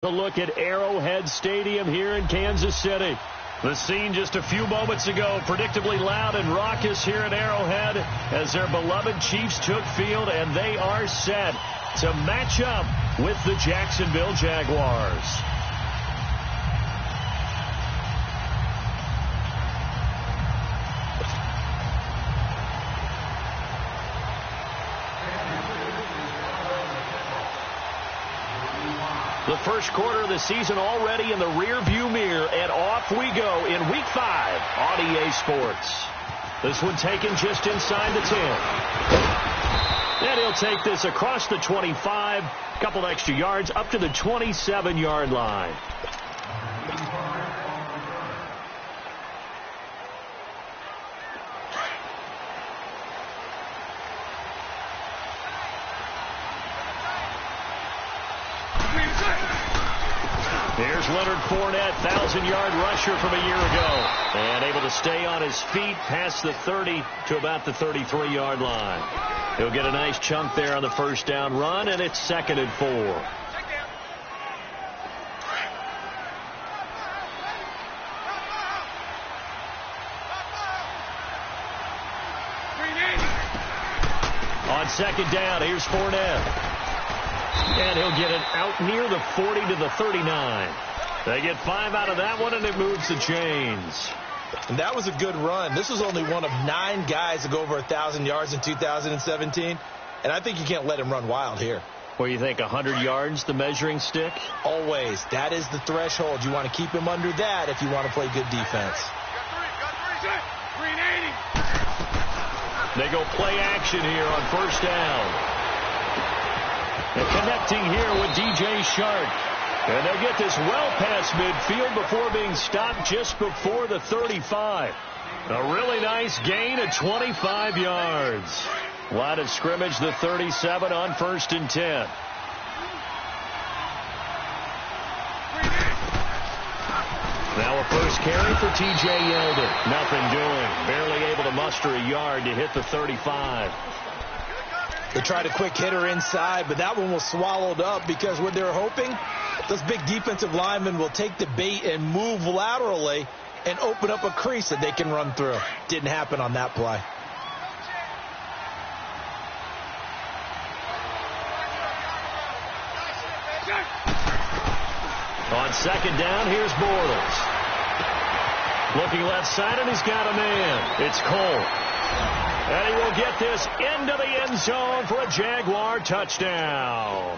A look at Arrowhead Stadium here in Kansas City. The scene just a few moments ago, predictably loud and raucous here at Arrowhead as their beloved Chiefs took field, and they are set to match up with the Jacksonville Jaguars. The first quarter of the season already in the rearview mirror, and off we go in Week 5 on EA Sports. This one taken just inside the 10. And he'll take this across the 25, a couple extra yards up to the 27-yard line. Here's Leonard Fournette, 1,000-yard rusher from a year ago. And able to stay on his feet past the 30 to about the 33-yard line. He'll get a nice chunk there on the first down run, and it's 2nd and 4. On 2nd down, here's Fournette. And he'll get it out near the 40 to the 39. They get 5 out of that one, and it moves the chains. And that was a good run. This was only one of 9 guys to go over 1,000 yards in 2017. And I think you can't let him run wild here. What do you think, 100 yards, the measuring stick? Always. That is the threshold. You want to keep him under that if you want to play good defense. They go play action here on first down. And connecting here with DJ Shark. And they'll get this well past midfield before being stopped just before the 35. A really nice gain of 25 yards. Line of scrimmage, the 37 on 1st and 10. Now a first carry for T.J. Yeldon. Nothing doing. Barely able to muster a yard to hit the 35. They tried a quick hitter inside, but that one was swallowed up because what they're hoping, those big defensive linemen will take the bait and move laterally and open up a crease that they can run through. Didn't happen on that play. On 2nd down, here's Bortles. Looking left side, and he's got a man. It's Cole. And he will get this into the end zone for a Jaguar touchdown.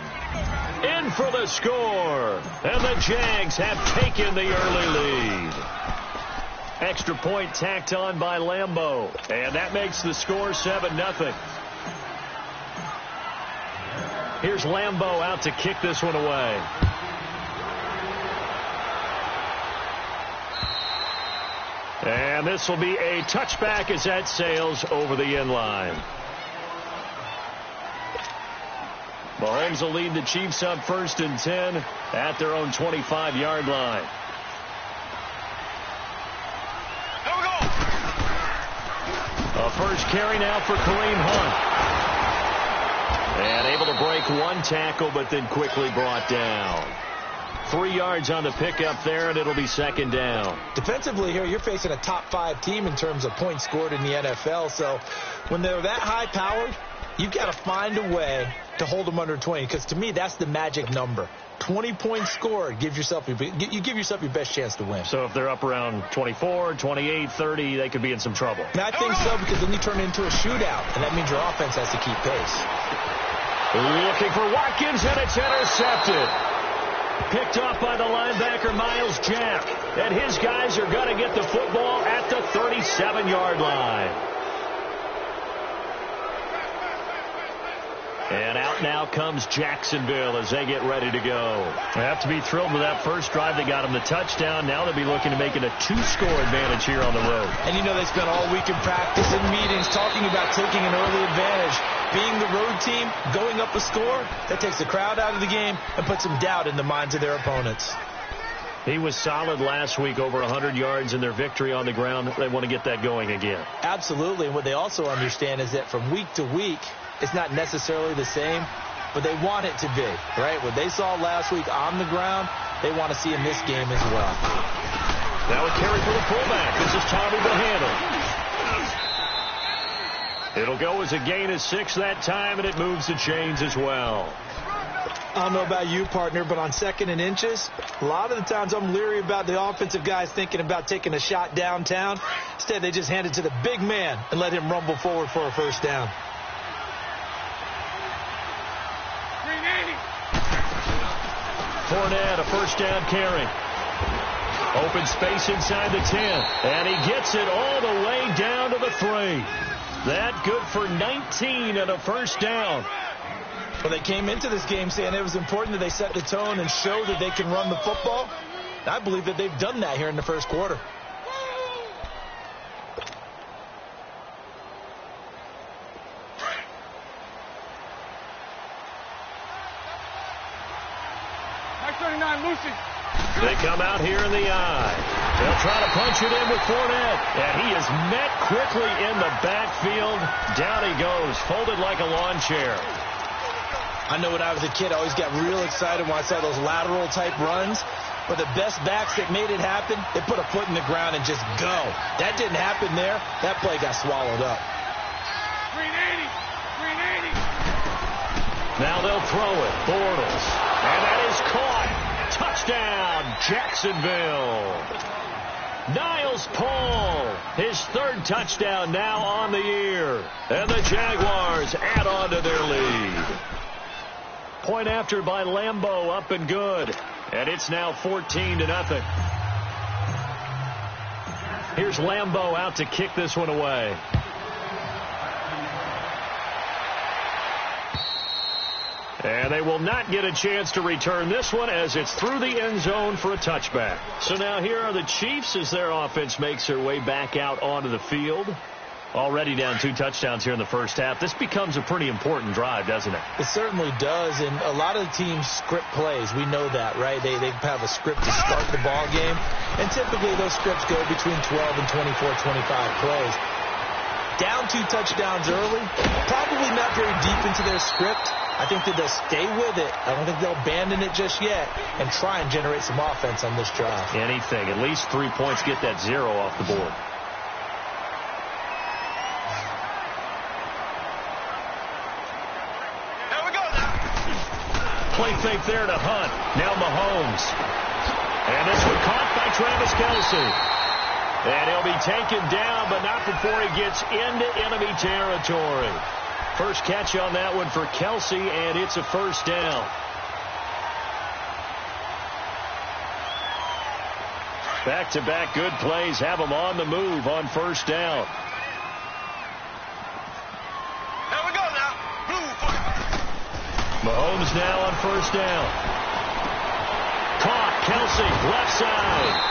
In for the score. And the Jags have taken the early lead. Extra point tacked on by Lambeau. And that makes the score 7-0. Here's Lambeau out to kick this one away. And this will be a touchback as that sails over the end line. Mahomes will lead the Chiefs up 1st and 10 at their own 25-yard line. Here we go. A first carry now for Kareem Hunt. And able to break one tackle, but then quickly brought down. 3 yards on the pickup there, and it'll be 2nd down. Defensively here, you're facing a top 5 team in terms of points scored in the NFL. So when they're that high-powered, you've got to find a way to hold them under 20. Because to me, that's the magic number. 20 points scored, you give yourself your best chance to win. So if they're up around 24, 28, 30, they could be in some trouble. And I think so, because then you turn it into a shootout, and that means your offense has to keep pace. Looking for Watkins, and it's intercepted. Picked off by the linebacker, Miles Jack. And his guys are going to get the football at the 37-yard line. And out now comes Jacksonville as they get ready to go. They have to be thrilled with that first drive. They got them the touchdown. Now they'll be looking to make it a 2-score advantage here on the road. And you know they spent all week in practice and meetings talking about taking an early advantage. Being the road team, going up a score, that takes the crowd out of the game and puts some doubt in the minds of their opponents. He was solid last week, over 100 yards in their victory on the ground. They want to get that going again. Absolutely. And what they also understand is that from week to week, it's not necessarily the same. but they want it to be, right? What they saw last week on the ground, they want to see in this game as well. Now a carry for the fullback. This is Tommy the handle. It'll go as a gain of 6 that time, and it moves the chains as well. I don't know about you, partner, but on 2nd and inches, a lot of the times I'm leery about the offensive guys thinking about taking a shot downtown. Instead, they just hand it to the big man and let him rumble forward for a first down. Fournette, a first down carry. Open space inside the 10, and he gets it all the way down to the 3. That good for 19 and a first down. Well, they came into this game saying it was important that they set the tone and show that they can run the football. I believe that they've done that here in the first quarter. They come out here in the eye. They'll try to punch it in with Fournette. And he is met quickly in the backfield. Down he goes, folded like a lawn chair. I know when I was a kid, I always got real excited when I saw those lateral type runs. But the best backs that made it happen, they put a foot in the ground and just go. That didn't happen there. That play got swallowed up. 380. Now they'll throw it. Bortles. And that is caught. Touchdown, Jacksonville. Niles Paul, his 3rd touchdown now on the year. And the Jaguars add on to their lead. Point after by Lambeau, up and good. And it's now 14-0. Here's Lambeau out to kick this one away. And they will not get a chance to return this one as it's through the end zone for a touchback. So now here are the Chiefs as their offense makes their way back out onto the field. Already down 2 touchdowns here in the first half. This becomes a pretty important drive, doesn't it? It certainly does, and a lot of the teams script plays. We know that, right? They have a script to start the ball game, and typically those scripts go between 12 and 24, 25 plays. Down 2 touchdowns early, probably not very deep into their script. I think that they'll stay with it. I don't think they'll abandon it just yet and try and generate some offense on this drive. Anything. At least 3 points, get that 0 off the board. There we go now. Play fake there to Hunt. Now Mahomes. And this one caught by Travis Kelce. And he'll be taken down, but not before he gets into enemy territory. First catch on that one for Kelce, and it's a first down. Back-to-back good plays have him on the move on first down. There we go now. Mahomes now on first down. Caught. Kelce, left side.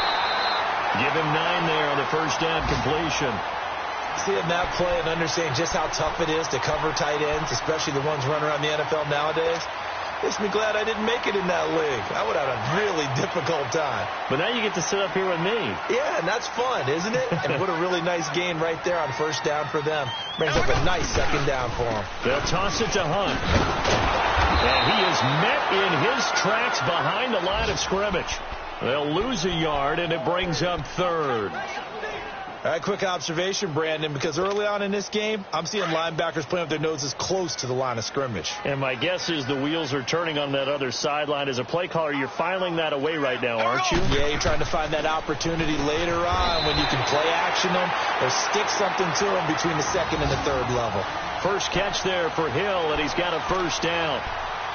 Give him 9 there on the first down completion. Seeing that play and understanding just how tough it is to cover tight ends, especially the ones running around the NFL nowadays, makes me glad I didn't make it in that league. I would have had a really difficult time. But now you get to sit up here with me. Yeah, and that's fun, isn't it? And what a really nice gain right there on first down for them. Brings up a nice second down for them. They'll toss it to Hunt. And he is met in his tracks behind the line of scrimmage. They'll lose a yard, and it brings up 3rd. All right, quick observation, Brandon, because early on in this game, I'm seeing linebackers playing with their noses close to the line of scrimmage. And my guess is the wheels are turning on that other sideline. As a play caller, you're filing that away right now, aren't you? Yeah, you're trying to find that opportunity later on when you can play action them or stick something to them between the 2nd and the 3rd level. First catch there for Hill, and he's got a first down.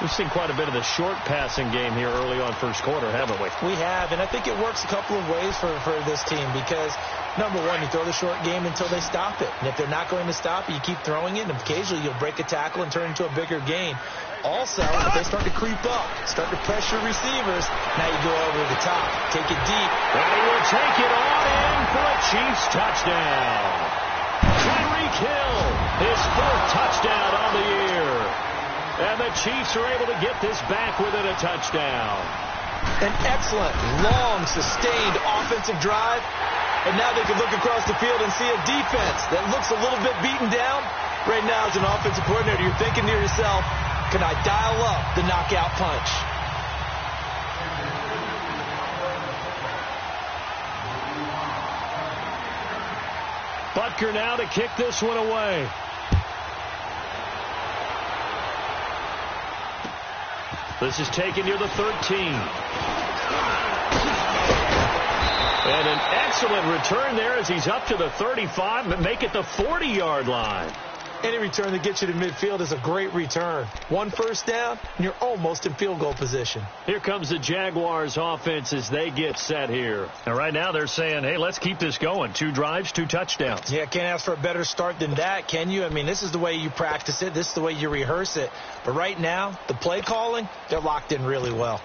We've seen quite a bit of the short passing game here early on first quarter, haven't we? We have, and I think it works a couple of ways for this team because, number one, you throw the short game until they stop it. And if they're not going to stop it, you keep throwing it, and occasionally you'll break a tackle and turn it into a bigger gain. Also, if they start to creep up, start to pressure receivers, now you go over the top, take it deep. And he will take it on in for a Chiefs touchdown. Tyreek Hill, his 4th touchdown on the year. And the Chiefs are able to get this back within a touchdown. An excellent, long, sustained offensive drive. And now they can look across the field and see a defense that looks a little bit beaten down. Right now, as an offensive coordinator, you're thinking to yourself, can I dial up the knockout punch? Butker now to kick this one away. This is taken near the 13. And an excellent return there as he's up to the 35, but make it the 40-yard line. Any return that gets you to midfield is a great return. 1 first down, and you're almost in field goal position. Here comes the Jaguars offense as they get set here. And right now they're saying, hey, let's keep this going. 2 drives, 2 touchdowns. Yeah, can't ask for a better start than that, can you? I mean, this is the way you practice it. This is the way you rehearse it. But right now, the play calling, they're locked in really well.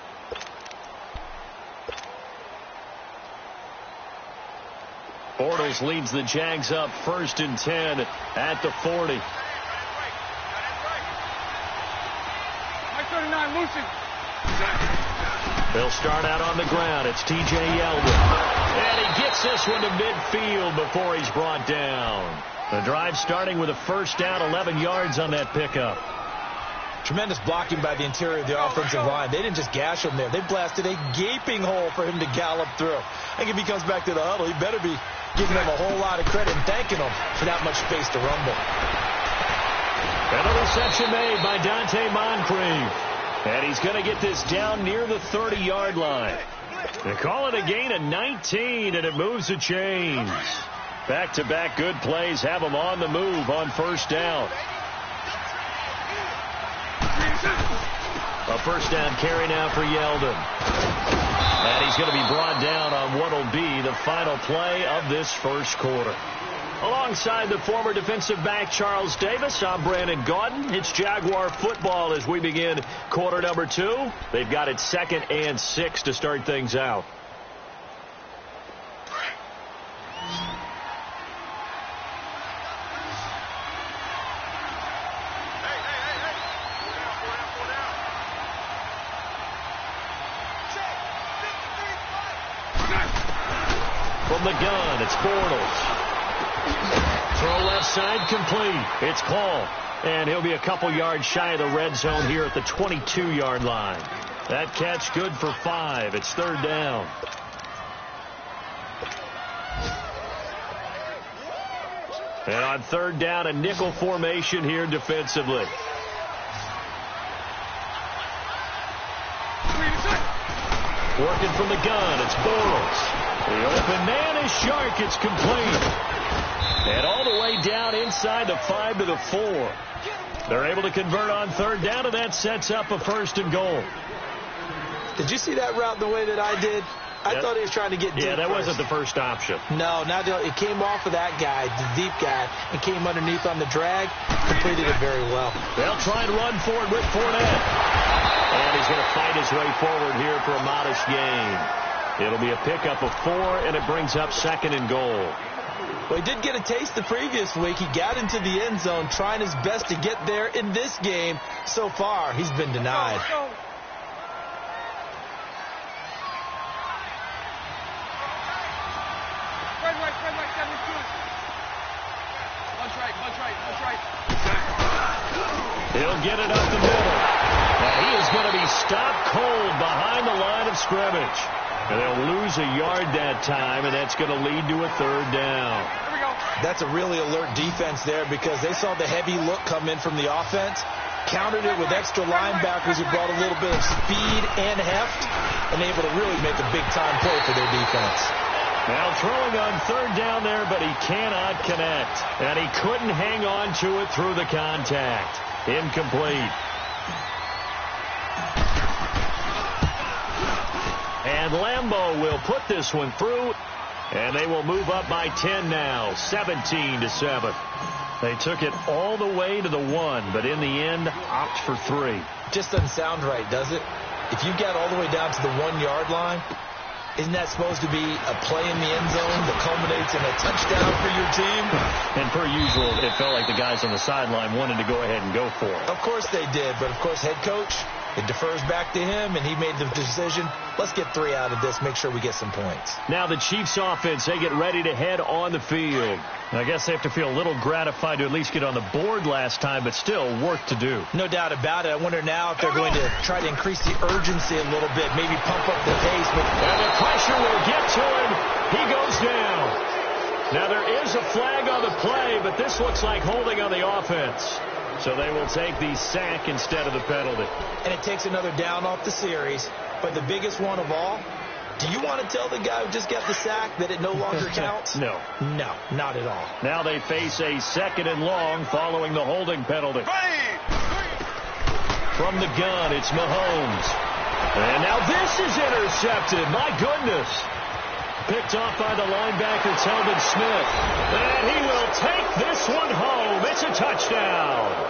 Bortles leads the Jags up 1st and 10 at the 40. They'll start out on the ground. It's T.J. Yeldon. And he gets this one to midfield before he's brought down. The drive starting with a first down, 11 yards on that pickup. Tremendous blocking by the interior of the offensive line. They didn't just gash him there. They blasted a gaping hole for him to gallop through. I think if he comes back to the huddle, he better be giving them a whole lot of credit and thanking them for that much space to rumble. And a reception made by Dante Moncrief. And he's going to get this down near the 30-yard line. They call it a gain of 19, and it moves the chains. Back-to-back good plays have them on the move on first down. A first down carry now for Yeldon. And he's going to be brought down on what will be the final play of this first quarter. Alongside the former defensive back Charles Davis, I'm Brandon Gaudin. It's Jaguar football as we begin quarter number 2. They've got it 2nd and 6 to start things out. From the gun, it's Bortles. Throw left side complete. It's called. And he'll be a couple yards shy of the red zone here at the 22-yard line. That catch good for 5. It's 3rd down. And on 3rd down, a nickel formation here defensively. Working from the gun, it's Bortles. The open man is Shark. It's complete. And all the way down inside the 5 to the 4. They're able to convert on 3rd down, and that sets up a 1st and goal. Did you see that route the way that I did? I thought he was trying to get deep. Yeah, that first. wasn't the first option. No, it came off of that guy, the deep guy, and came underneath on the drag. Completed it very well. They'll try and run forward with Fournette. And he's going to fight his way forward here for a modest gain. It'll be a pickup of 4, and it brings up 2nd and goal. Well, he did get a taste the previous week. He got into the end zone trying his best to get there in this game. So far, he's been denied. He'll get it up the middle. Now he is going to be stopped cold behind the line of scrimmage. And they'll lose a yard that time, and that's going to lead to a 3rd down. That's a really alert defense there because they saw the heavy look come in from the offense, countered it with extra linebackers who brought a little bit of speed and heft, and able to really make a big-time play for their defense. Now throwing on 3rd down there, but he cannot connect. And he couldn't hang on to it through the contact. Incomplete. And Lambeau will put this one through. And they will move up by 10 now, 17-7. They took it all the way to the 1, but in the end, opt for 3. Just doesn't sound right, does it? If you got all the way down to the 1-yard line, isn't that supposed to be a play in the end zone that culminates in a touchdown for your team? And per usual, it felt like the guys on the sideline wanted to go ahead and go for it. Of course they did, but of course head coach, It defers back to him, and he made the decision, let's get 3 out of this, make sure we get some points. Now the Chiefs offense, they get ready to head on the field. I guess they have to feel a little gratified to at least get on the board last time, but still work to do. No doubt about it. I wonder now if they're going to try to increase the urgency a little bit, maybe pump up the pace. And the pressure will get to him. He goes down. Now there is a flag on the play, but this looks like holding on the offense. So they will take the sack instead of the penalty. And it takes another down off the series. But the biggest one of all, do you want to tell the guy who just got the sack that it no longer counts? No. No, not at all. Now they face a 2nd and long following the holding penalty. From the gun, it's Mahomes. And now this is intercepted. My goodness. Picked off by the linebacker, Telvin Smith. And he will take this one home. It's a touchdown.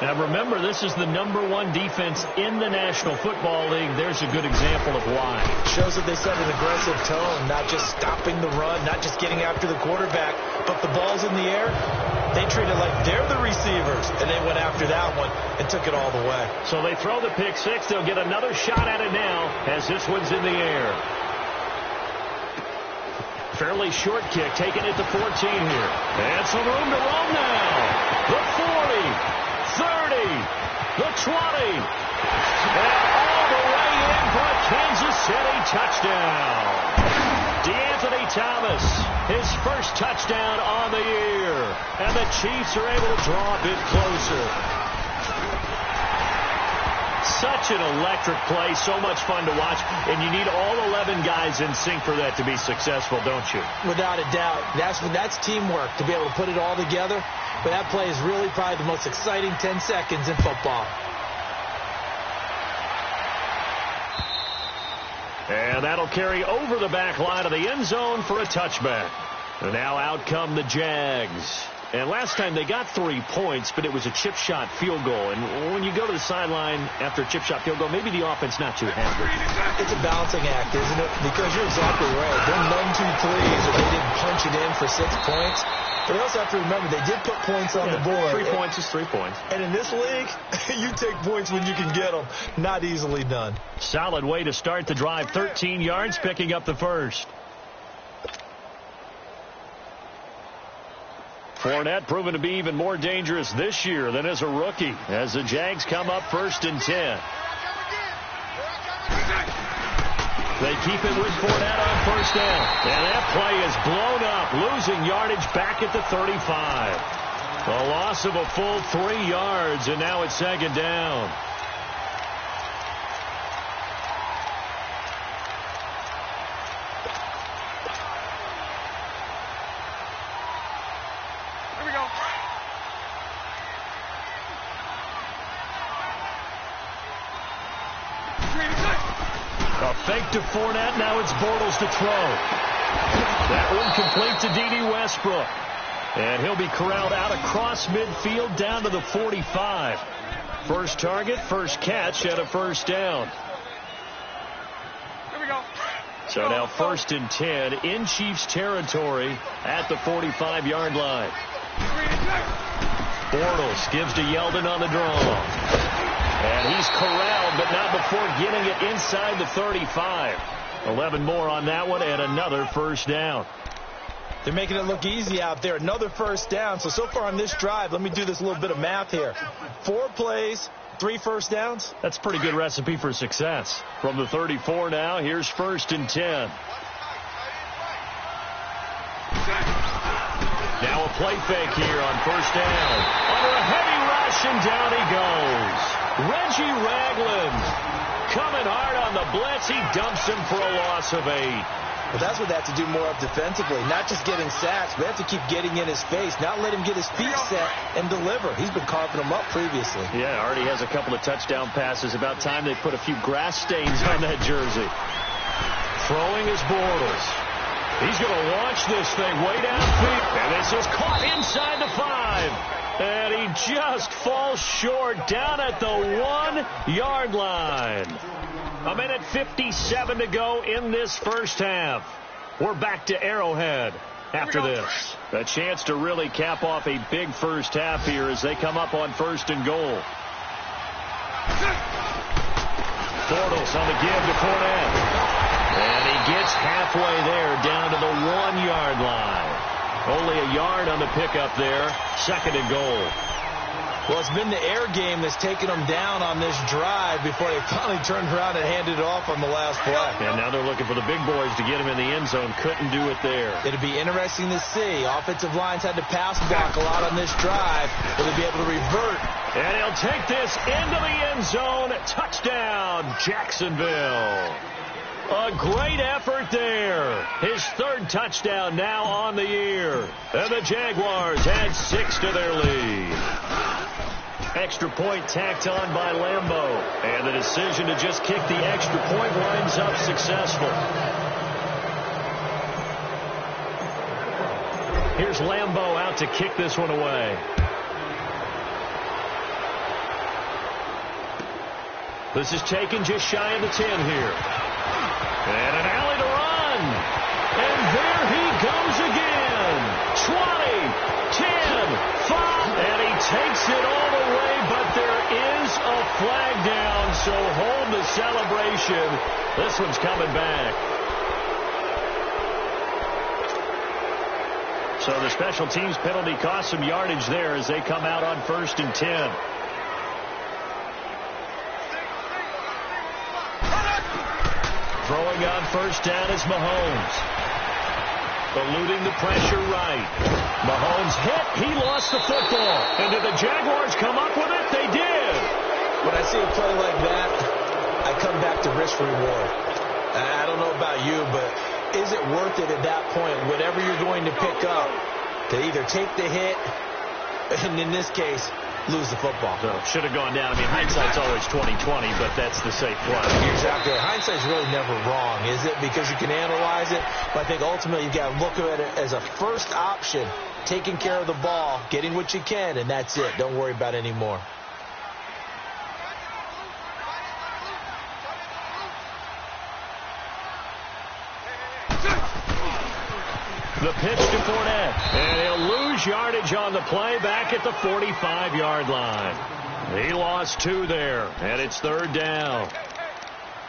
Now, remember, this is the #1 defense in the National Football League. There's a good example of why. Shows that they set an aggressive tone, not just stopping the run, not just getting after the quarterback, but the ball's in the air. They treat it like they're the receivers, and they went after that one and took it all the way. So they throw the pick six. They'll get another shot at it now as this one's in the air. Fairly short kick, taking it to 14 here. And some room to roam now. The 40, 30, the 20. And all the way in for a Kansas City touchdown. DeAnthony Thomas, his first touchdown on the year. And the Chiefs are able to draw a bit closer. Such an electric play, so much fun to watch, and you need all 11 guys in sync for that to be successful, don't you? Without a doubt. That's teamwork, to be able to put it all together. But that play is really probably the most exciting 10 seconds in football. And that'll carry over the back line of the end zone for a touchback. And now out come the Jags. And last time they got 3 points, but it was a chip shot field goal. And when you go to the sideline after a chip shot field goal, maybe the offense not too happy. It's a balancing act, isn't it? Because you're exactly right. They're none too pleased or they didn't punch it in for 6 points. But they also have to remember they did put points on the board. 3 points is 3 points. And in this league, you take points when you can get them. Not easily done. Solid way to start the drive. 13 yards, picking up the first. Fournette proven to be even more dangerous this year than as a rookie as the Jags come up 1st and 10. They keep it with Fournette on 1st down. And that play is blown up, losing yardage back at the 35. A loss of a full 3 yards, and now it's 2nd down. A fake to Fournette. Now it's Bortles to throw. That one complete to D.D. Westbrook. And he'll be corralled out across midfield down to the 45. First target, first catch, and a 1st down. Here we go. So now 1st and 10 in Chiefs territory at the 45-yard line. Bortles gives to Yeldon on the draw. And he's corralled, but not before getting it inside the 35. 11 more on that one, and another 1st down. They're making it look easy out there. Another 1st down. So far on this drive, let me do this little bit of math here. 4 plays, 3 1st downs. That's a pretty good recipe for success. From the 34 now, here's 1st and 10. Now a play fake here on 1st down. Under a heavy rush, and down he goes. Reggie Ragland coming hard on the blitz. He dumps him for a loss of 8. Well, that's what they have to do more of defensively. Not just getting sacks, but they have to keep getting in his face. Not let him get his feet set and deliver. He's been carving them up previously. Yeah, already has a couple of touchdown passes. About time they put a few grass stains on that jersey. Throwing is Bortles. He's going to launch this thing way downfield. And this is caught inside the 5. And he just falls short down at the 1-yard line. 1:57 to go in this first half. We're back to Arrowhead after this. A chance to really cap off a big first half here as they come up on 1st and goal. Bortles on the give to Fournette. And he gets halfway there, down to the 1-yard line. Only a yard on the pickup there. 2nd and goal. Well, it's been the air game that's taken them down on this drive before they finally turned around and handed it off on the last play. And now they're looking for the big boys to get him in the end zone. Couldn't do it there. It'll be interesting to see. Offensive lines had to pass block a lot on this drive. Will they be able to revert? And he'll take this into the end zone. Touchdown, Jacksonville. A great effort there. His 3rd touchdown now on the year. And the Jaguars add 6 to their lead. Extra point tacked on by Lambeau. And the decision to just kick the extra point winds up successful. Here's Lambeau out to kick this one away. This is taken just shy of the 10 here. And an alley to run. And there he goes again. 20, 10, 5. And he takes it all the way, but there is a flag down, so hold the celebration. This one's coming back. So the special teams penalty cost some yardage there as they come out on 1st and 10. Throwing on 1st down is Mahomes. Eluding the pressure right. Mahomes hit. He lost the football. And did the Jaguars come up with it? They did. When I see a play like that, I come back to risk reward. I don't know about you, but is it worth it at that point, whatever you're going to pick up, to either take the hit, and in this case, lose the football? So should have gone down. I mean, hindsight's always 20/20, but that's the safe play. Exactly. Hindsight's really never wrong, is it? Because you can analyze it, but I think ultimately you've got to look at it as a first option, taking care of the ball, getting what you can, and that's it. Don't worry about any more. The pitch to Fournette. And he'll lose yardage on the play back at the 45-yard line. He lost 2 there, and it's 3rd down.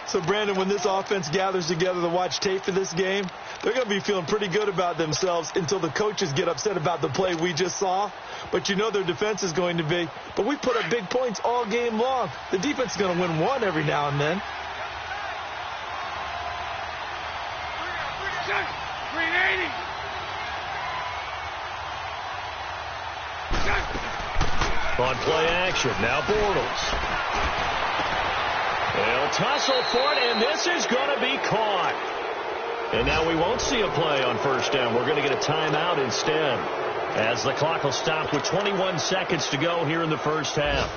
So, Brandon, when this offense gathers together to watch tape for this game, they're going to be feeling pretty good about themselves until the coaches get upset about the play we just saw. But you know their defense is going to be. But we put up big points all game long. The defense is going to win one every now and then. On play action, now Bortles. They'll tussle for it, and this is going to be caught. And now we won't see a play on 1st down. We're going to get a timeout instead, as the clock will stop with 21 seconds to go here in the 1st half.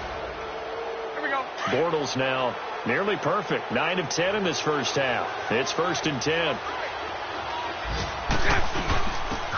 Here we go. Bortles now nearly perfect. 9 of 10 in this 1st half. It's 1st and 10.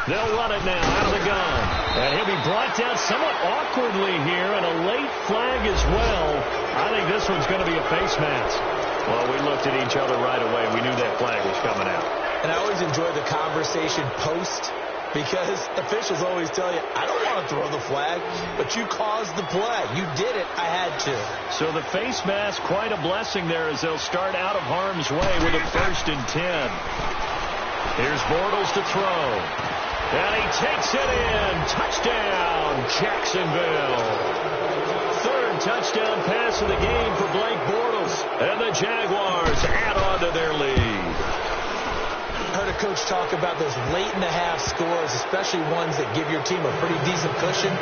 They'll run it now out of the gun. And he'll be brought down somewhat awkwardly here, and a late flag as well. I think this one's going to be a face mask. Well, we looked at each other right away. We knew that flag was coming out. And I always enjoy the conversation post, because officials always tell you, I don't want to throw the flag, but you caused the play. You did it. I had to. So the face mask, quite a blessing there as they'll start out of harm's way with a 1st and 10. Here's Bortles to throw. And he takes it in. Touchdown, Jacksonville. 3rd touchdown pass of the game for Blake Bortles. And the Jaguars add on to their lead. I heard a coach talk about those late-in-the-half scores, especially ones that give your team a pretty decent cushion.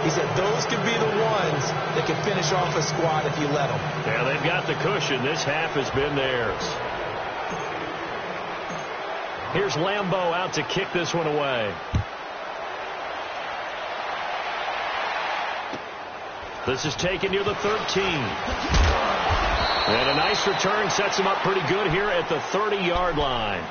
He said those could be the ones that can finish off a squad if you let them. Yeah, they've got the cushion. This half has been theirs. Here's Lambeau out to kick this one away. This is taken near the 13. And a nice return sets him up pretty good here at the 30-yard line.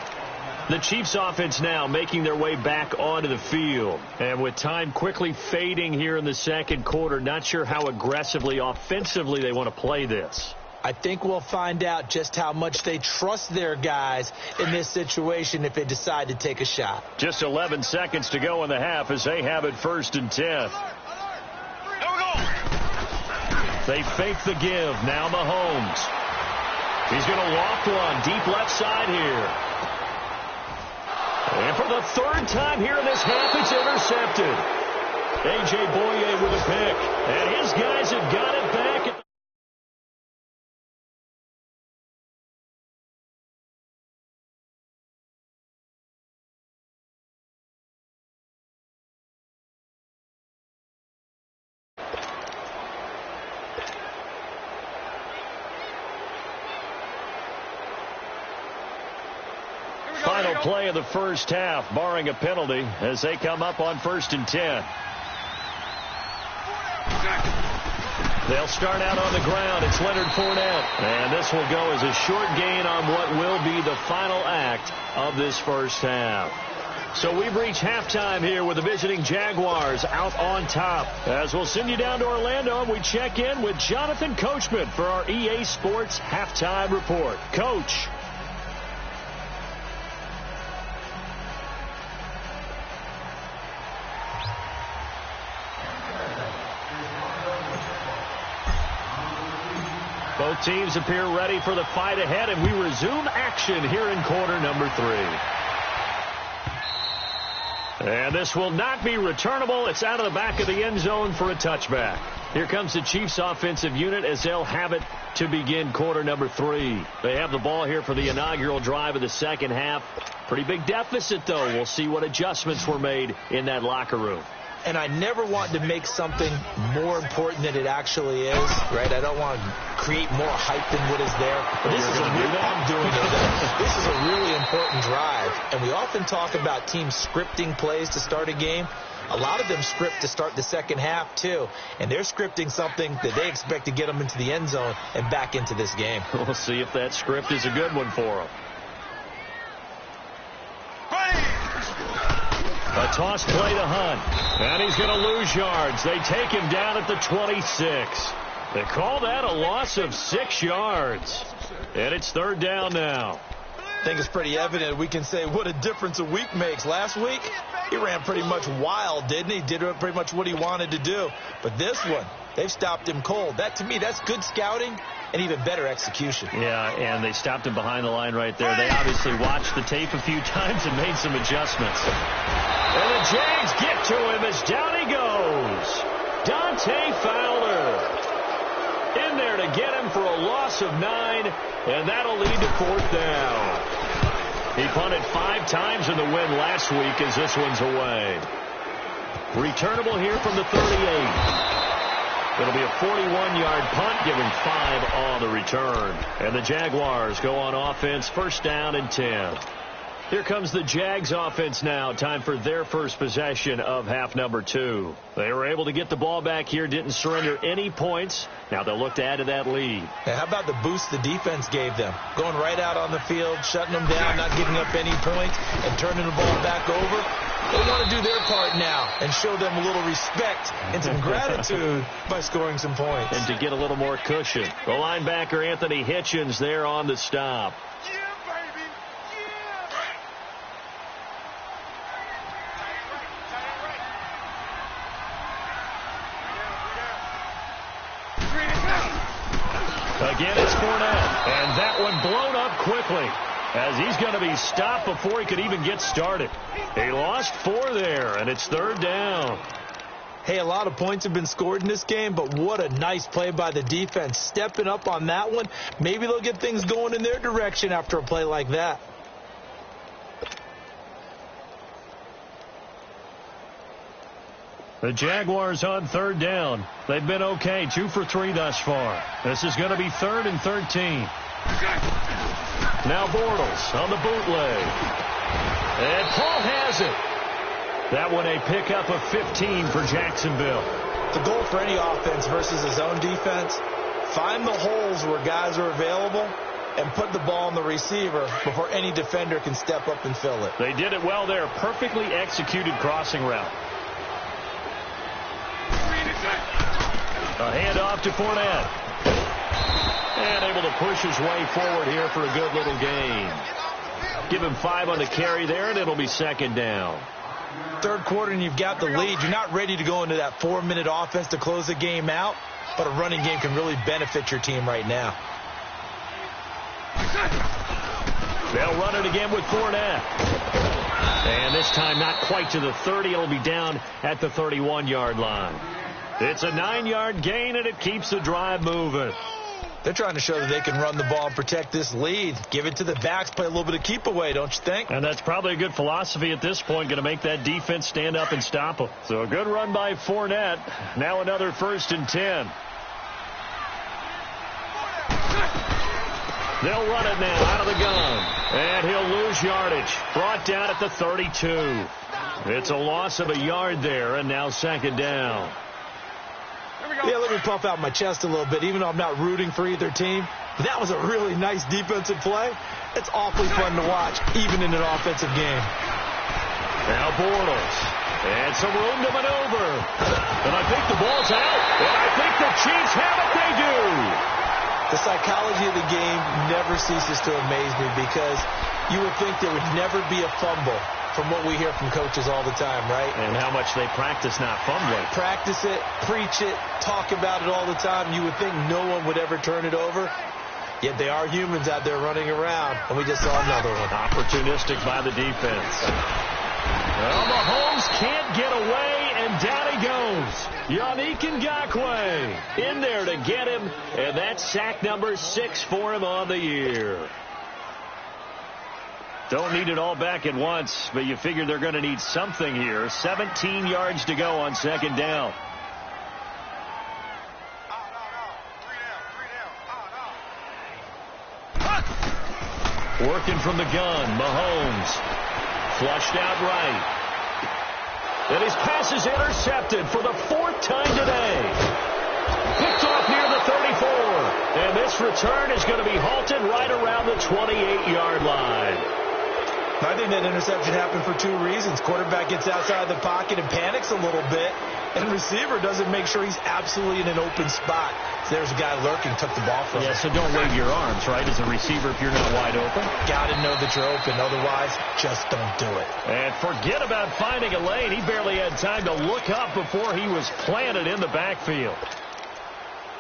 The Chiefs offense now making their way back onto the field. And with time quickly fading here in the 2nd quarter, not sure how aggressively, offensively they want to play this. I think we'll find out just how much they trust their guys in this situation if they decide to take a shot. Just 11 seconds to go in the half as they have it 1st and 10. They fake the give. Now Mahomes. He's going to loft one deep left side here. And for the third time here in this half, it's intercepted. A.J. Boye with a pick. And his guys have got it back. Final play of the first half, barring a penalty, as they come up on 1st and 10. They'll start out on the ground. It's Leonard Fournette. And this will go as a short gain on what will be the final act of this first half. So we've reached halftime here with the visiting Jaguars out on top. As we'll send you down to Orlando, and we check in with Jonathan Coachman for our EA Sports Halftime Report. Coach. Both teams appear ready for the fight ahead, and we resume action here in quarter number 3. And this will not be returnable. It's out of the back of the end zone for a touchback. Here comes the Chiefs offensive unit as they'll have it to begin quarter number 3. They have the ball here for the inaugural drive of the second half. Pretty big deficit, though. We'll see what adjustments were made in that locker room. And I never want to make something more important than it actually is, right? I don't want to create more hype than what is there. But this is a really important drive. And we often talk about teams scripting plays to start a game. A lot of them script to start the second half, too. And they're scripting something that they expect to get them into the end zone and back into this game. We'll see if that script is a good one for them. A toss play to Hunt. And he's going to lose yards. They take him down at the 26. They call that a loss of 6 yards. And it's 3rd down now. I think it's pretty evident. We can say what a difference a week makes. Last week, he ran pretty much wild, didn't he? Did pretty much what he wanted to do. But this one, they've stopped him cold. That, to me, that's good scouting and even better execution. Yeah, and they stopped him behind the line right there. They obviously watched the tape a few times and made some adjustments. And the Jags get to him as down he goes. Dante Fowler in there to get him for a loss of 9, and that'll lead to 4th down. He punted 5 times in the win last week as this one's away. Returnable here from the 38. It'll be a 41-yard punt, giving 5 on the return. And the Jaguars go on offense, 1st down and 10. Here comes the Jags offense now. Time for their first possession of half number 2. They were able to get the ball back here, didn't surrender any points. Now they'll look to add to that lead. And how about the boost the defense gave them? Going right out on the field, shutting them down, not giving up any points, and turning the ball back over. They want to do their part now and show them a little respect and some gratitude by scoring some points. And to get a little more cushion. The linebacker, Anthony Hitchens, there on the stop. Again, it's Fournette, and that one blown up quickly as he's going to be stopped before he could even get started. He lost 4 there, and it's 3rd down. Hey, a lot of points have been scored in this game, but what a nice play by the defense. Stepping up on that one. Maybe they'll get things going in their direction after a play like that. The Jaguars on 3rd down. They've been okay, 2 for 3 thus far. This is going to be 3rd and 13. Now Bortles on the bootleg. And Paul has it. That one a pickup of 15 for Jacksonville. The goal for any offense versus a zone defense, find the holes where guys are available and put the ball on the receiver before any defender can step up and fill it. They did it well there. Perfectly executed crossing route. A handoff to Fournette. And able to push his way forward here for a good little gain. Give him 5 on the carry there, and it'll be 2nd down. 3rd quarter, and you've got the lead. You're not ready to go into that 4-minute offense to close the game out, but a running game can really benefit your team right now. They'll run it again with Fournette. And this time not quite to the 30. It'll be down at the 31-yard line. It's a 9-yard gain, and it keeps the drive moving. They're trying to show that they can run the ball and protect this lead. Give it to the backs, play a little bit of keep away, don't you think? And that's probably a good philosophy at this point, going to make that defense stand up and stop them. So a good run by Fournette. Now another 1st and 10. They'll run it now out of the gun. And he'll lose yardage. Brought down at the 32. It's a loss of a yard there, and now 2nd down. Yeah, let me puff out my chest a little bit, even though I'm not rooting for either team. That was a really nice defensive play. It's awfully fun to watch, even in an offensive game. Now Bortles. And some room to maneuver. And I think the ball's out. And I think the Chiefs have it. They do. The psychology of the game never ceases to amaze me because you would think there would never be a fumble from what we hear from coaches all the time, right? And how much they practice not fumbling. Practice it, preach it, talk about it all the time. You would think no one would ever turn it over. Yet they are humans out there running around, and we just saw another one. Opportunistic by the defense. Well, Mahomes can't get away, and down he goes. Yannick Ngakoue in there to get him, and that's sack number 6 for him on the year. Don't need it all back at once, but you figure they're going to need something here. 17 yards to go on 2nd down. Working from the gun, Mahomes. Flushed out right. And his pass is intercepted for the 4th time today. Picked off near the 34. And this return is going to be halted right around the 28-yard line. I think that interception happened for 2 reasons. Quarterback gets outside the pocket and panics a little bit, and receiver doesn't make sure he's absolutely in an open spot. So there's a guy lurking, took the ball from him. Yeah, so don't wave your arms, right, as a receiver if you're not wide open. Got to know that you're open. Otherwise, just don't do it. And forget about finding a lane. He barely had time to look up before he was planted in the backfield.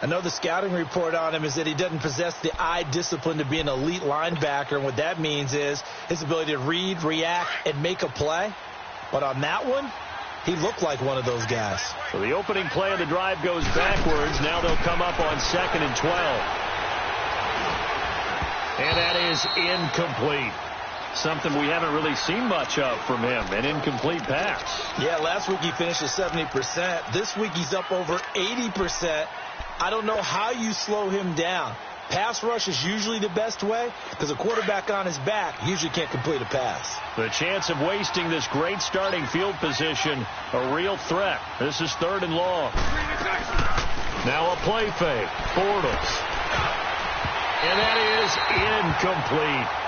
I know the scouting report on him is that he doesn't possess the eye discipline to be an elite linebacker. And what that means is his ability to read, react, and make a play. But on that one, he looked like one of those guys. So the opening play of the drive goes backwards. Now they'll come up on 2nd and 12. And that is incomplete. Something we haven't really seen much of from him, an incomplete pass. Yeah, last week he finished at 70%. This week he's up over 80%. I don't know how you slow him down. Pass rush is usually the best way because a quarterback on his back usually can't complete a pass. The chance of wasting this great starting field position, a real threat. This is 3rd and long. Now a play fake. Bortles. And that is incomplete.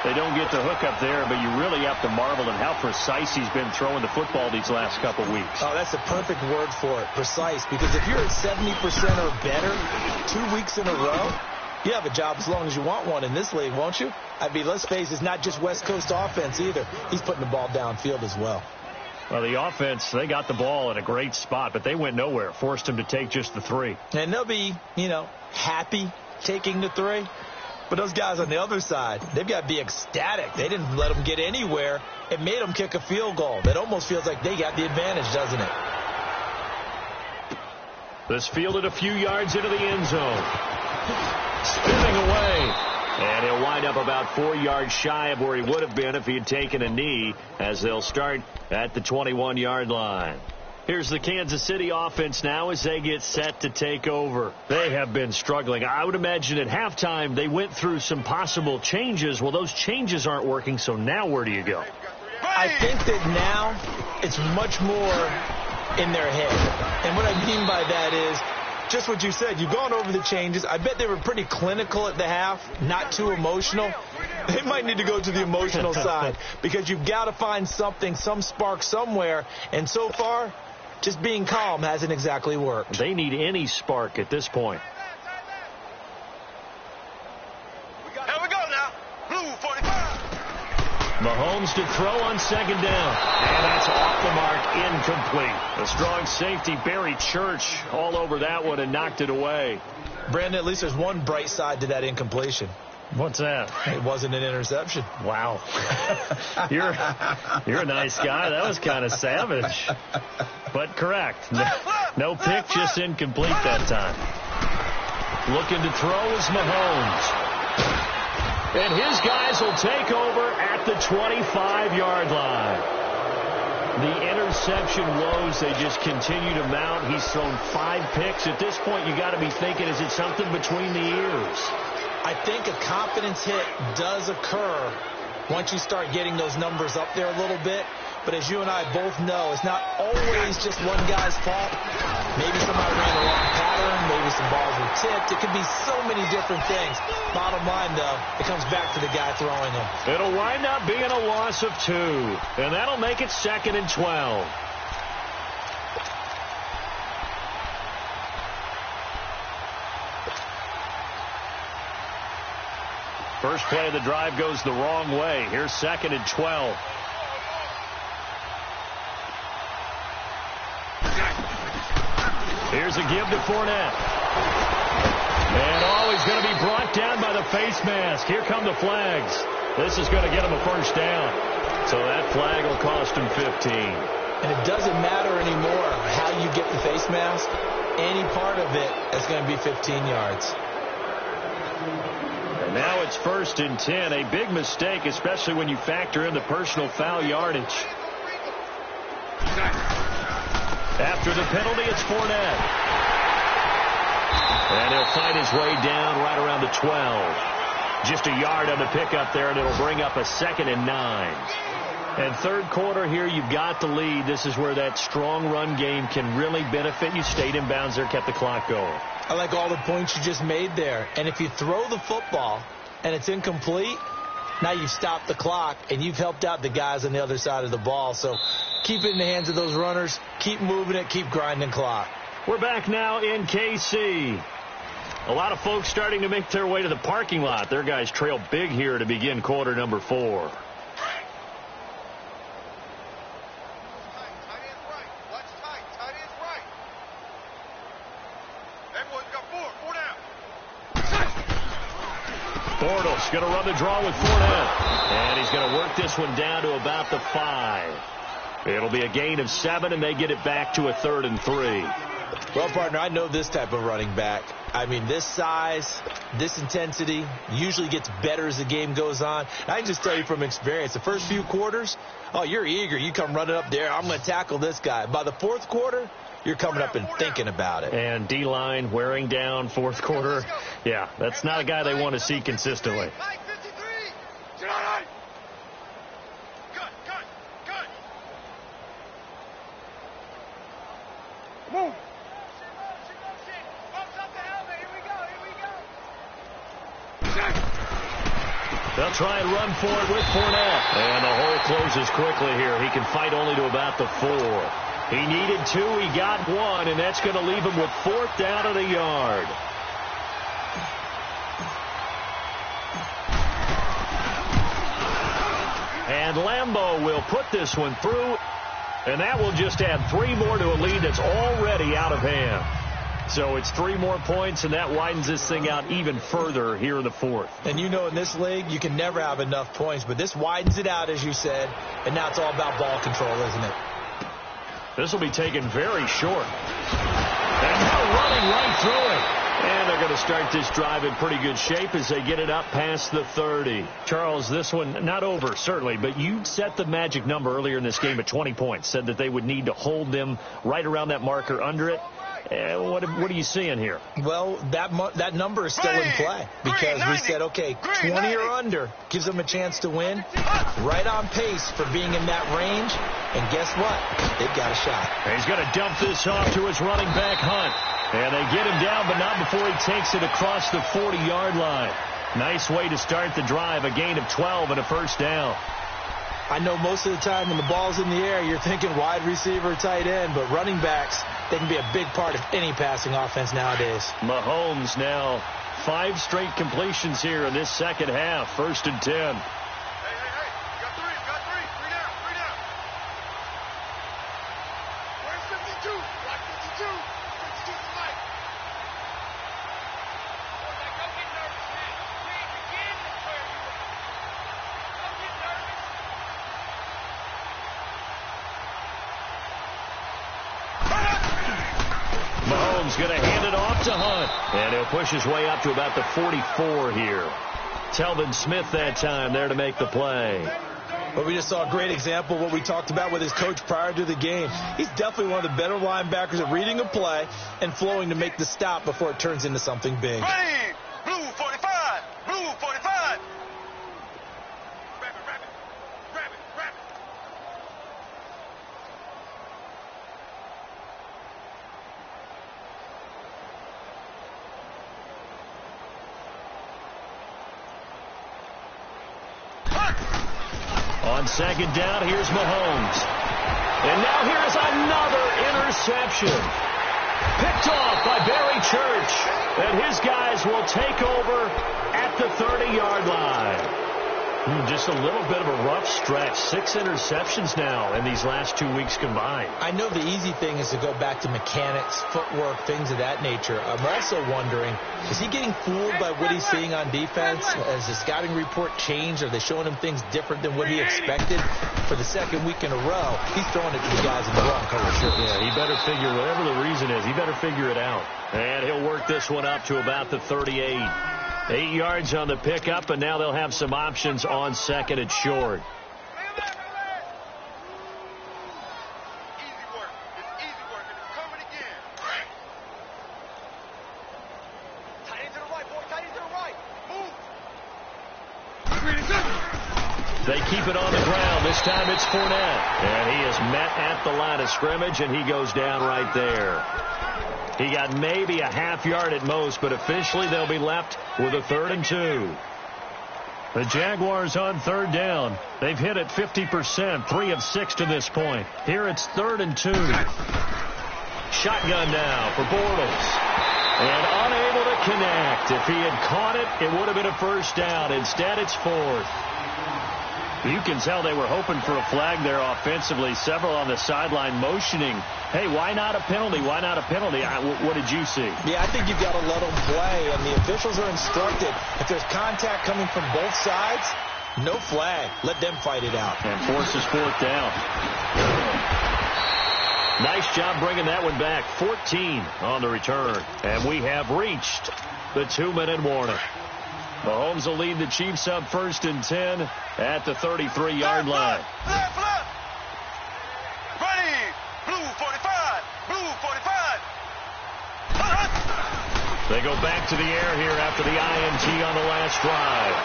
They don't get the hook up there, but you really have to marvel at how precise he's been throwing the football these last couple weeks. Oh, that's the perfect word for it, precise. Because if you're at 70% or better 2 weeks in a row, you have a job as long as you want one in this league, won't you? I mean, let's face it, it's not just West Coast offense either. He's putting the ball downfield as well. Well, the offense, they got the ball in a great spot, but they went nowhere. Forced him to take just the 3. And they'll be, happy taking the 3. But those guys on the other side, they've got to be ecstatic. They didn't let them get anywhere. It made them kick a field goal. That almost feels like they got the advantage, doesn't it? This fielded a few yards into the end zone. Spinning away. And he'll wind up about 4 yards shy of where he would have been if he had taken a knee, as they'll start at the 21-yard line. Here's the Kansas City offense now as they get set to take over. They have been struggling. I would imagine at halftime they went through some possible changes. Well, those changes aren't working, so now where do you go? I think that now it's much more in their head. And what I mean by that is just what you said. You've gone over the changes. I bet they were pretty clinical at the half, not too emotional. They might need to go to the emotional side because you've got to find something, some spark somewhere. And so far, just being calm hasn't exactly worked. They need any spark at this point. Here we go now. Blue 45. Mahomes to throw on 2nd down. And that's off the mark, incomplete. A strong safety, Barry Church, all over that one and knocked it away. Brandon, at least there's one bright side to that incompletion. What's that? It wasn't an interception. Wow. You're a nice guy. That was kind of savage. But correct. No pick, just incomplete that time. Looking to throw is Mahomes. And his guys will take over at the 25-yard line. The interception woes, they just continue to mount. He's thrown 5 picks. At this point, you got to be thinking, is it something between the ears? I think a confidence hit does occur once you start getting those numbers up there a little bit. But as you and I both know, it's not always just one guy's fault. Maybe somebody ran the wrong pattern. Maybe some balls were tipped. It could be so many different things. Bottom line, though, it comes back to the guy throwing them. It'll wind up being a loss of 2. And that'll make it 2nd and 12. First play of the drive goes the wrong way. Here's 2nd and 12. Here's a give to Fournette. And he's going to be brought down by the face mask. Here come the flags. This is going to get him a first down. So that flag will cost him 15. And it doesn't matter anymore how you get the face mask. Any part of it is going to be 15 yards. And now it's 1st and 10. A big mistake, especially when you factor in the personal foul yardage. After the penalty, it's Fournette. And he'll fight his way down right around the 12. Just a yard on the pickup there, and it'll bring up a 2nd and 9. And third quarter here, you've got the lead. This is where that strong run game can really benefit you. Stayed in bounds there, kept the clock going. I like all the points you just made there. And if you throw the football and it's incomplete, now you've stopped the clock and you've helped out the guys on the other side of the ball. So keep it in the hands of those runners. Keep moving it. Keep grinding clock. We're back now in KC. A lot of folks starting to make their way to the parking lot. Their guys trail big here to begin quarter number 4. Bortles going to run the draw with Fournette. And he's going to work this one down to about the 5. It'll be a gain of 7, and they get it back to a 3rd and 3. Well, partner, I know this type of running back. I mean, this size, this intensity usually gets better as the game goes on. And I can just tell you from experience, the first few quarters, oh, you're eager. You come running up there. I'm going to tackle this guy. By the 4th quarter, you're coming up and thinking about it. And D-line wearing down 4th quarter. Yeah, that's not a guy they want to see consistently. Move. They'll try and run for it with Fournette. And the hole closes quickly here. He can fight only to about the 4. He needed 2. He got 1, and that's going to leave him with 4th down at a yard. And Lambeau will put this one through, and that will just add 3 more to a lead that's already out of hand. So it's 3 more points, and that widens this thing out even further here in the 4th. And you know, in this league, you can never have enough points, but this widens it out, as you said, and now it's all about ball control, isn't it? This will be taken very short. And now running right through it. And they're going to start this drive in pretty good shape as they get it up past the 30. Charles, this one not over, certainly, but you set the magic number earlier in this game at 20 points. Said that they would need to hold them right around that marker under it. What are you seeing here? Well, that number is still in play because we said, okay, 20 or under gives them a chance to win. Right on pace for being in that range. And guess what? They've got a shot. He's going to dump this off to his running back, Hunt. And they get him down, but not before he takes it across the 40-yard line. Nice way to start the drive, a gain of 12 and a first down. I know most of the time when the ball's in the air, you're thinking wide receiver, tight end, but running backs, they can be a big part of any passing offense nowadays. Mahomes now 5 straight completions here in this second half. 1st and 10. Mahomes going to hand it off to Hunt. And he'll push his way up to about the 44 here. Telvin Smith that time there to make the play. Well, we just saw a great example of what we talked about with his coach prior to the game. He's definitely one of the better linebackers at reading a play and flowing to make the stop before it turns into something big. Ready, blue 45, blue 45. Grab it, grab it, grab it, grab it. On second down, here's Mahomes. And now here's another interception. Picked off by Barry Church. And his guys will take over at the 30-yard line. Just a little bit of a rough stretch. 6 interceptions now in these last 2 weeks combined. I know the easy thing is to go back to mechanics, footwork, things of that nature. I'm also wondering, is he getting fooled by what he's seeing on defense? Has the scouting report changed? Are they showing him things different than what he expected? For the second week in a row, he's throwing it to the guys in the wrong color shirts. Yeah, he better figure, whatever the reason is, he better figure it out. And he'll work this one up to about the 38. 8 yards on the pickup, and now they'll have some options on second and short. Easy work. It's easy work, and it's coming again. Tight end to the right, boy. Tight end to the right. Move. They keep it on the ground. This time it's Fournette. And he is met at the line of scrimmage, and he goes down right there. He got maybe a half yard at most, but officially they'll be left with a 3rd and 2. The Jaguars on 3rd down. They've hit it 50%, 3 of 6 to this point. Here it's 3rd and 2. Shotgun now for Bortles. And unable to connect. If he had caught it, it would have been a first down. Instead, it's 4th. You can tell they were hoping for a flag there offensively. Several on the sideline motioning, hey, why not a penalty? Why not a penalty? What did you see? Yeah, I think you've got to let them play, and the officials are instructed. If there's contact coming from both sides, no flag. Let them fight it out. And forces 4th down. Nice job bringing that one back. 14 on the return. And we have reached the 2-minute warning. Mahomes will lead the Chiefs up 1st and 10 at the 33-yard line. Left. Ready, blue 45, blue 45. They go back to the air here after the INT on the last drive.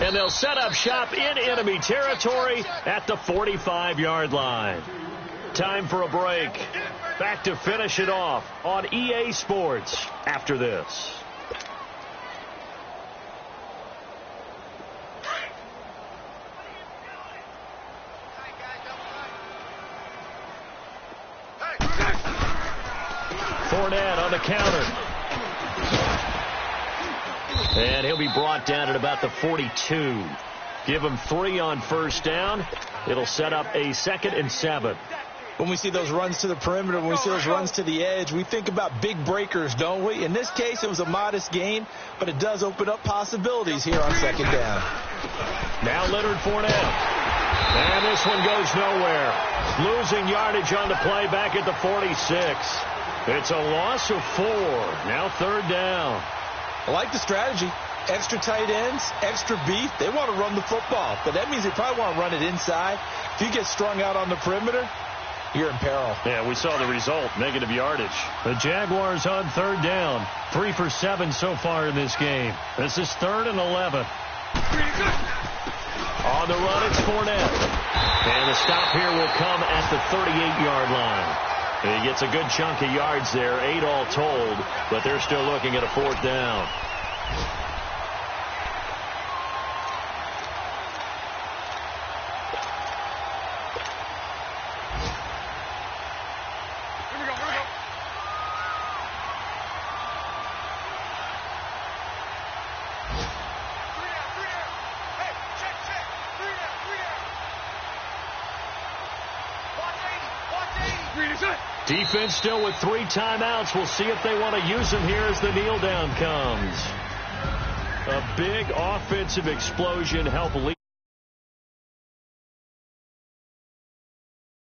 And they'll set up shop in enemy territory at the 45-yard line. Time for a break. Back to finish it off on EA Sports after this. Fournette on the counter. And he'll be brought down at about the 42. Give him 3 on first down. It'll set up a 2nd and 7. When we see those runs to the perimeter, when we see those runs to the edge, we think about big breakers, don't we? In this case, it was a modest gain, but it does open up possibilities here on 2nd down. Now Leonard Fournette. And this one goes nowhere. Losing yardage on the play back at the 46. It's a loss of 4. Now 3rd down. I like the strategy. Extra tight ends, extra beef. They want to run the football, but that means they probably want to run it inside. If you get strung out on the perimeter, you're in peril. Yeah, we saw the result, negative yardage. The Jaguars on 3rd down. 3 for 7 so far in this game. This is 3rd and 11. On the run, it's Fournette. And the stop here will come at the 38-yard line. He gets a good chunk of yards there, 8 all told, but they're still looking at a 4th down. Defense still with 3 timeouts. We'll see if they want to use them here as the kneel down comes. A big offensive explosion help lead.